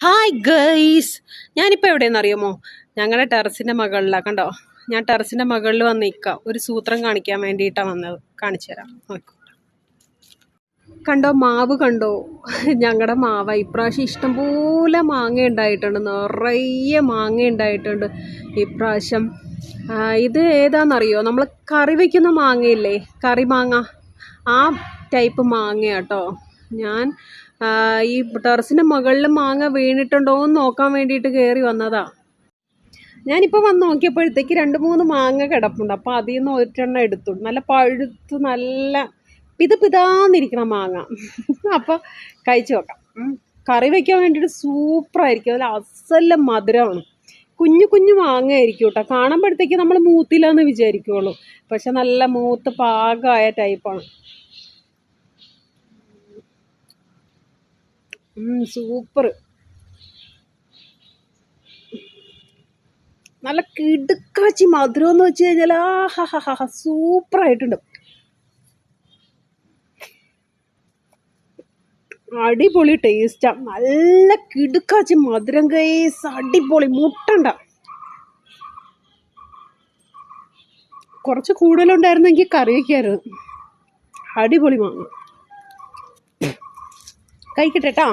Hi guys, ഞാനിപ്പോൾ എവിടെയെന്ന് അറിയാമോ? ഞങ്ങളുടെ ടെറസിൻ്റെ മുകളിലാണ്. കണ്ടോ, ഞാൻ ടെറസിൻ്റെ മുകളിൽ വന്ന് നിൽക്കാം. ഒരു സൂത്രം കാണിക്കാൻ വേണ്ടിയിട്ടാണ് വന്നത്. കാണിച്ചു തരാം, നോക്കൂ. കണ്ടോ, മാവ് കണ്ടോ? ഞങ്ങളുടെ മാവ ഇപ്രാവശ്യം ഇഷ്ടംപോലെ മാങ്ങ ഉണ്ടായിട്ടുണ്ട്. നിറയെ മാങ്ങ ഉണ്ടായിട്ടുണ്ട് ഇപ്രാവശ്യം. ഇത് ഏതാണെന്നറിയോ? നമ്മൾ കറി വയ്ക്കുന്ന മാങ്ങയില്ലേ, കറി മാങ്ങ, ആ ടൈപ്പ് മാങ്ങയാട്ടോ. ഞാൻ ഈ ടെറസിൻ്റെ മുകളിൽ മാങ്ങ വീണിട്ടുണ്ടോ എന്ന് നോക്കാൻ വേണ്ടിയിട്ട് കയറി വന്നതാ. ഞാനിപ്പോൾ വന്ന് നോക്കിയപ്പോഴത്തേക്ക് 2-3 മാങ്ങ കിടപ്പുണ്ട്. അപ്പോൾ അതിൽ നിന്ന് ഒരെണ്ണം എടുത്തു. നല്ല പഴുത്ത് നല്ല പിതാന്നിരിക്കണ മാങ്ങ. അപ്പോൾ കഴിച്ചു നോക്കാം. കറി വയ്ക്കാൻ വേണ്ടിയിട്ട് സൂപ്പറായിരിക്കും. അതിൽ അസല മധുരമാണ്. കുഞ്ഞു കുഞ്ഞു മാങ്ങ ആയിരിക്കും കേട്ടോ. കാണുമ്പോഴത്തേക്ക് നമ്മൾ മൂത്തില്ലാന്ന് വിചാരിക്കുള്ളൂ, പക്ഷെ നല്ല മൂത്ത് പാകമായ ടൈപ്പാണ്. സൂപ്പർ, നല്ല കിടുക്കാച്ചി മധുരം എന്ന് വെച്ച് കഴിഞ്ഞാൽ സൂപ്പറായിട്ടുണ്ട്. അടിപൊളി ടേസ്റ്റാ, നല്ല കിടുക്കാച്ചി മധുരം ഗൈസ്, അടിപൊളി. മുട്ടണ്ട, കുറച്ച് കൂടുതലുണ്ടായിരുന്നെങ്കിൽ കറി വയ്ക്കായിരുന്നു. അടിപൊളി മാങ്ങ. കഴിക്കട്ടെ ട്ടാ.